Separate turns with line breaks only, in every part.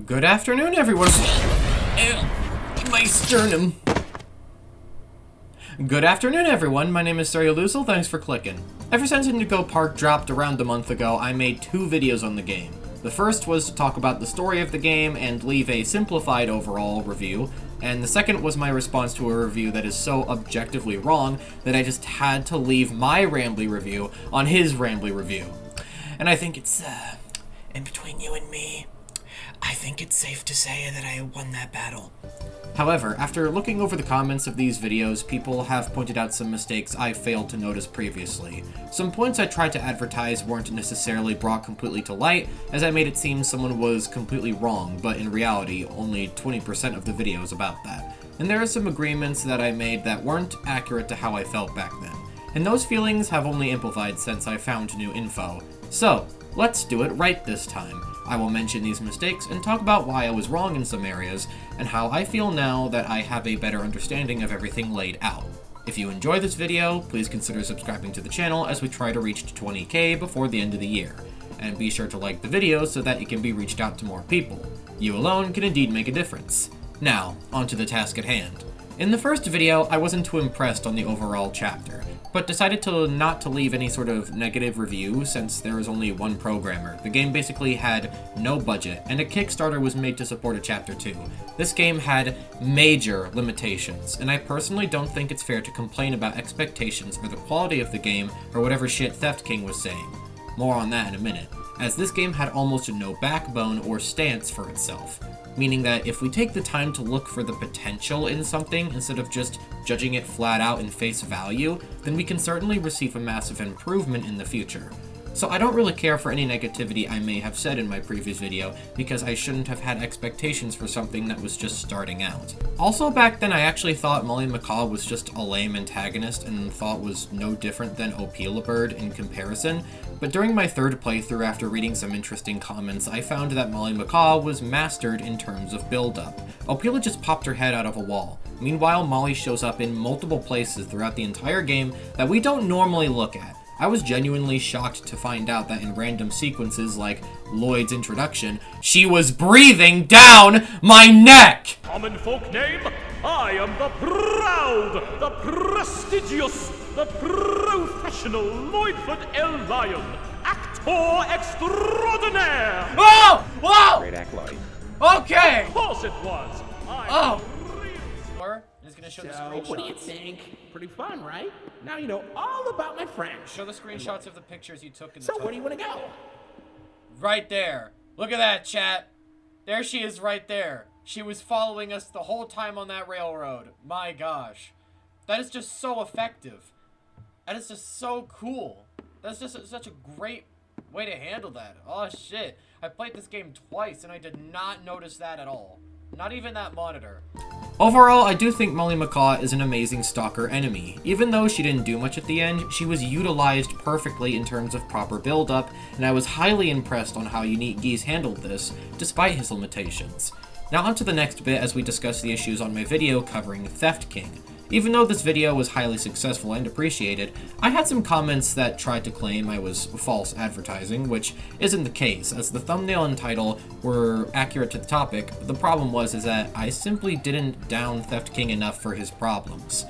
Good afternoon, everyone. My sternum. Good afternoon, everyone. My name is Serialusel. Thanks for clicking. Ever since Indigo Park dropped around a month ago, I made 2 videos on the game. The first was to talk about the story of the game and leave a simplified overall review, and the second was my response to a review that is so objectively wrong that I just had to leave my rambly review on his rambly review. And I think it's, in between you and me, I think it's safe to say that I won that battle. However, after looking over the comments of these videos, people have pointed out some mistakes I failed to notice previously. Some points I tried to advertise weren't necessarily brought completely to light, as I made it seem someone was completely wrong, but in reality, only 20% of the video is about that. And there are some agreements that I made that weren't accurate to how I felt back then. And those feelings have only amplified since I found new info. So, let's do it right this time. I will mention these mistakes and talk about why I was wrong in some areas, and how I feel now that I have a better understanding of everything laid out. If you enjoy this video, please consider subscribing to the channel as we try to reach 20k before the end of the year. And be sure to like the video so that it can be reached out to more people. You alone can indeed make a difference. Now, onto the task at hand. In the first video, I wasn't too impressed on the overall chapter, but decided not to leave any sort of negative review since there is only one programmer. The game basically had no budget, and a Kickstarter was made to support a Chapter 2. This game had major limitations, and I personally don't think it's fair to complain about expectations or the quality of the game or whatever shit Theft King was saying. More on that in a minute, as this game had almost no backbone or stance for itself. Meaning that if we take the time to look for the potential in something instead of just judging it flat out in face value, then we can certainly receive a massive improvement in the future. So I don't really care for any negativity I may have said in my previous video, because I shouldn't have had expectations for something that was just starting out. Also, back then I actually thought Molly McCaw was just a lame antagonist and thought was no different than Opila in comparison, but during my third playthrough after reading some interesting comments, I found that Molly McCaw was mastered in terms of build-up. Opila just popped her head out of a wall. Meanwhile, Molly shows up in multiple places throughout the entire game that we don't normally look at. I was genuinely shocked to find out that in random sequences like Lloyd's introduction, she was breathing down my neck!
Common folk name, I am the proud, the prestigious, the professional Lloydford L. Lion, actor extraordinaire!
Oh! Whoa!
Great act, Lloyd.
Okay!
Of course it was!
Is gonna show the
So,
screenshots.
what do you think? Pretty fun, right? Now you know all about my friends.
Show the screenshots of the pictures you took in the
So where do you want to go?
Right there. Look at that, chat. There she is right there. She was following us the whole time on that railroad. My gosh. That is just so effective. That is just so cool. That's just such a great way to handle that. Oh, shit. I played this game twice, and I did not notice that at all. Not even that monitor. Overall, I do think Molly McCaw is an amazing stalker enemy. Even though she didn't do much at the end, she was utilized perfectly in terms of proper build-up, and I was highly impressed on how Unique Geese handled this, despite his limitations. Now onto the next bit as we discuss the issues on my video covering Theft King. Even though this video was highly successful and appreciated, I had some comments that tried to claim I was false advertising, which isn't the case, as the thumbnail and title were accurate to the topic. The problem was that I simply didn't down Theft King enough for his problems.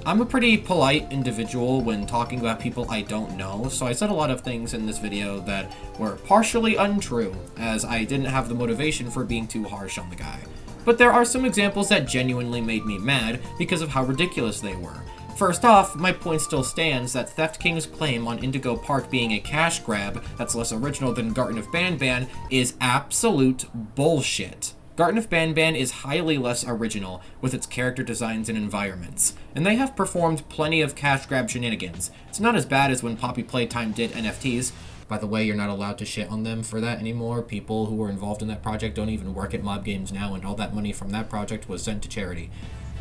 I'm a pretty polite individual when talking about people I don't know, so I said a lot of things in this video that were partially untrue, as I didn't have the motivation for being too harsh on the guy. But there are some examples that genuinely made me mad because of how ridiculous they were. First off, my point still stands that Theft King's claim on Indigo Park being a cash grab that's less original than Garten of Banban is absolute bullshit. Garten of Banban is highly less original with its character designs and environments, and they have performed plenty of cash grab shenanigans. It's not as bad as when Poppy Playtime did NFTs. By the way, you're not allowed to shit on them for that anymore. People who were involved in that project don't even work at Mob Games now, and all that money from that project was sent to charity.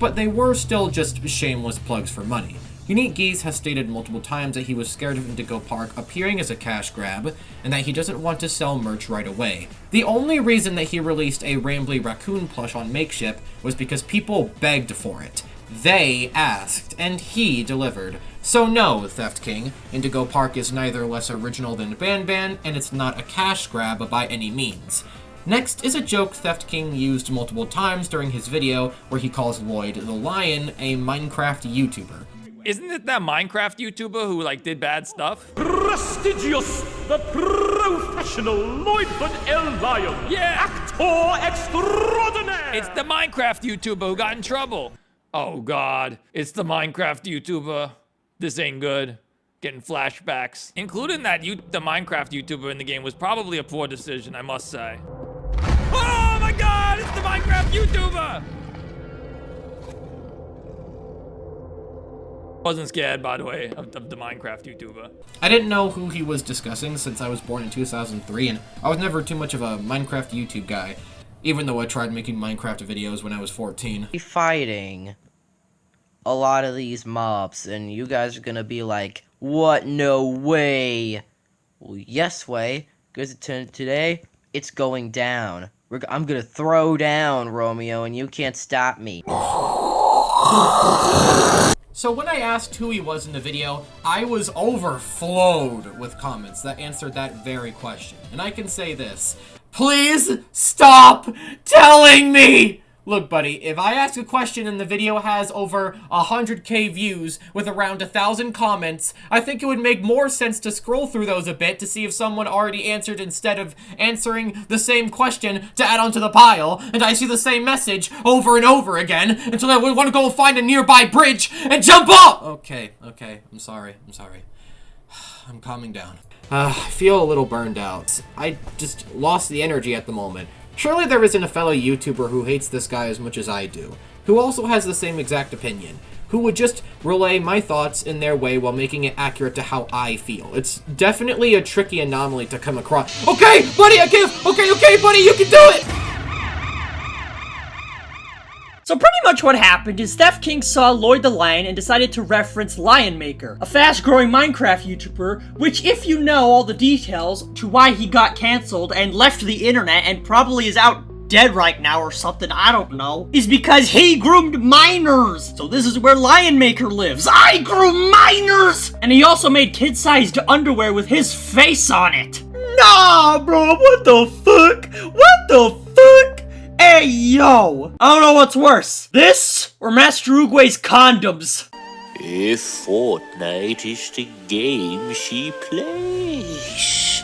But they were still just shameless plugs for money. Unique Geese has stated multiple times that he was scared of Indigo Park appearing as a cash grab, and that he doesn't want to sell merch right away. The only reason that he released a Rambly Raccoon plush on Makeship was because people begged for it. They asked, and he delivered. So no, Theft King, Indigo Park is neither less original than Banban, and it's not a cash grab by any means. Next is a joke Theft King used multiple times during his video where he calls Lloyd the Lion a Minecraft YouTuber.
Isn't it that Minecraft YouTuber who, like, did bad stuff?
Prestigious, the professional Lloydford L. Lion.
Yeah.
Actor extraordinaire.
It's the Minecraft YouTuber who got in trouble. Oh, God. It's the Minecraft YouTuber. This ain't good. Getting flashbacks. Including that the Minecraft YouTuber in the game was probably a poor decision, I must say. Oh, my God! It's the Minecraft YouTuber! Wasn't scared, by the way, of the Minecraft YouTuber.
I didn't know who he was discussing since I was born in 2003, and I was never too much of a Minecraft YouTube guy, even though I tried making Minecraft videos when I was 14.
Fighting a lot of these mobs, and you guys are gonna be like, what? No way. Well, yes way, because today, it's going down. I'm gonna throw down, Romeo, and you can't stop me.
So when I asked who he was in the video, I was overflowed with comments that answered that very question. And I can say this, please stop telling me! Look, buddy, if I ask a question and the video has over 100k views with around 1,000 comments, I think it would make more sense to scroll through those a bit to see if someone already answered instead of answering the same question to add onto the pile, and I see the same message over and over again until I would want to go find a nearby bridge and jump off! Okay, I'm sorry. I'm calming down. I feel a little burned out. I just lost the energy at the moment. Surely there isn't a fellow YouTuber who hates this guy as much as I do, who also has the same exact opinion, who would just relay my thoughts in their way while making it accurate to how I feel. It's definitely a tricky anomaly to come across. Okay, buddy, okay, buddy, you can do it!
So pretty much what happened is Theft King saw Lloyd the Lion and decided to reference Lion Maker, a fast-growing Minecraft YouTuber, which if you know all the details to why he got cancelled and left the internet and probably is out dead right now or something, I don't know, is because he groomed minors! So this is where Lion Maker lives. I groom minors! And he also made kid-sized underwear with his face on it. Nah, bro, what the fuck? What the fuck? Hey, yo! I don't know what's worse, this or Master Uguay's condoms.
If Fortnite is the game she plays,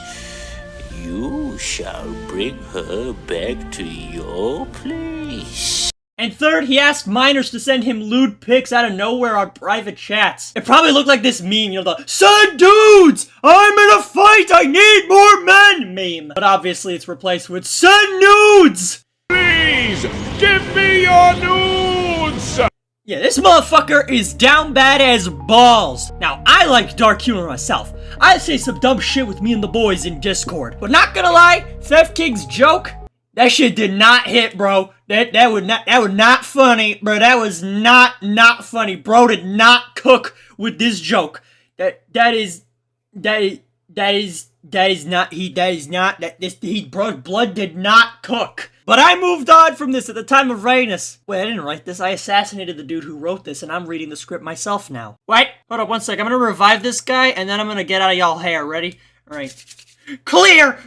you shall bring her back to your place.
And third, he asked minors to send him lewd pics out of nowhere on private chats. It probably looked like this meme, you know, the "Send dudes! I'm in a fight! I need more men!" meme. But obviously it's replaced with "Send nudes!"
Please, give me your nudes!
Yeah, this motherfucker is down bad as balls. Now, I like dark humor myself. I say some dumb shit with me and the boys in Discord. But not gonna lie, Theft King's joke, that shit did not hit, bro. That was not funny, bro. That was not funny. Bro did not cook with this joke. Blood did not cook. But I moved on from this at the time of writing this. Wait, I didn't write this. I assassinated the dude who wrote this, and I'm reading the script myself now. Wait, hold up one sec. I'm gonna revive this guy, and then I'm gonna get out of y'all hair. Ready? Alright. Clear!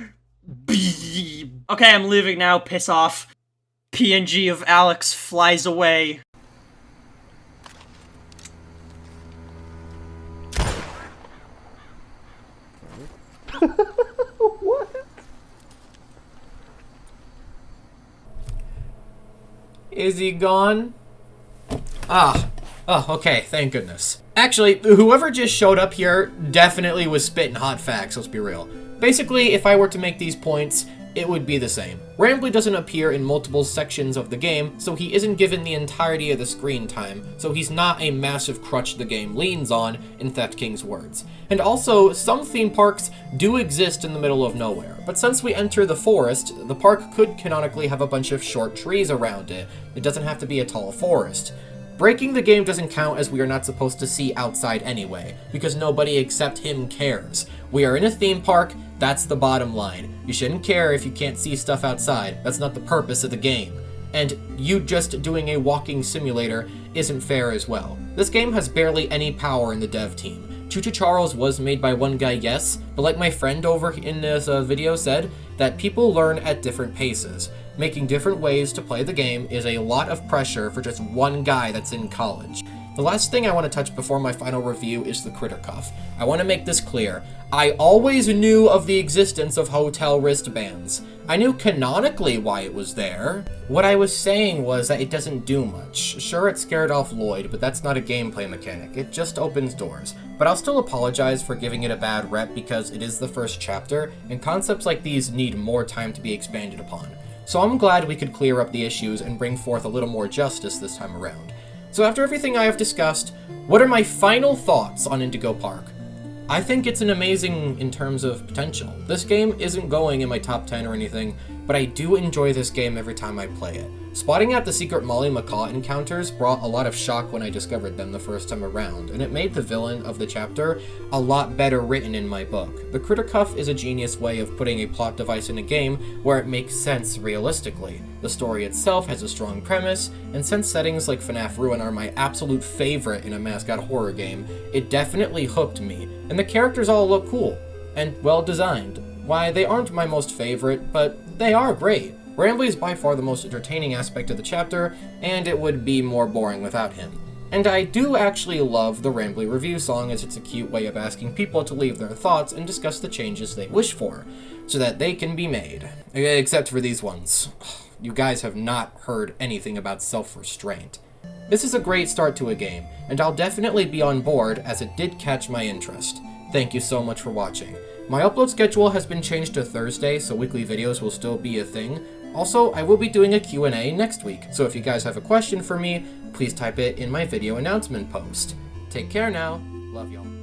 Okay, I'm leaving now. Piss off. PNG of Alex flies away.
Is he gone? Oh, okay, thank goodness. Actually, whoever just showed up here definitely was spitting hot facts, let's be real. Basically, if I were to make these points, it would be the same. Rambly doesn't appear in multiple sections of the game, so he isn't given the entirety of the screen time, so he's not a massive crutch the game leans on, in Theft King's words. And also, some theme parks do exist in the middle of nowhere, but since we enter the forest, the park could canonically have a bunch of short trees around it. It doesn't have to be a tall forest. Breaking the game doesn't count as we are not supposed to see outside anyway, because nobody except him cares. We are in a theme park, that's the bottom line. You shouldn't care if you can't see stuff outside, that's not the purpose of the game. And you just doing a walking simulator isn't fair as well. This game has barely any power in the dev team. Choo Choo Charles was made by one guy, yes, but like my friend over in this video said, that people learn at different paces. Making different ways to play the game is a lot of pressure for just one guy that's in college. The last thing I want to touch before my final review is the critter cuff. I want to make this clear. I always knew of the existence of hotel wristbands. I knew canonically why it was there. What I was saying was that it doesn't do much. Sure, it scared off Lloyd, but that's not a gameplay mechanic. It just opens doors. But I'll still apologize for giving it a bad rep because it is the first chapter, and concepts like these need more time to be expanded upon. So I'm glad we could clear up the issues and bring forth a little more justice this time around. So after everything I have discussed, what are my final thoughts on Indigo Park? I think it's an amazing in terms of potential. This game isn't going in my top 10 or anything, but I do enjoy this game every time I play it. Spotting out the secret Molly Macaw encounters brought a lot of shock when I discovered them the first time around, and it made the villain of the chapter a lot better written in my book. The critter cuff is a genius way of putting a plot device in a game where it makes sense realistically. The story itself has a strong premise, and since settings like FNAF Ruin are my absolute favorite in a mascot horror game, it definitely hooked me, and the characters all look cool and well designed. Why, they aren't my most favorite, but they are great. Rambly is by far the most entertaining aspect of the chapter, and it would be more boring without him. And I do actually love the Rambly review song, as it's a cute way of asking people to leave their thoughts and discuss the changes they wish for, so that they can be made. Except for these ones. You guys have not heard anything about self-restraint. This is a great start to a game, and I'll definitely be on board as it did catch my interest. Thank you so much for watching. My upload schedule has been changed to Thursday, so weekly videos will still be a thing. Also, I will be doing a Q&A next week, so if you guys have a question for me, please type it in my video announcement post. Take care now. Love y'all.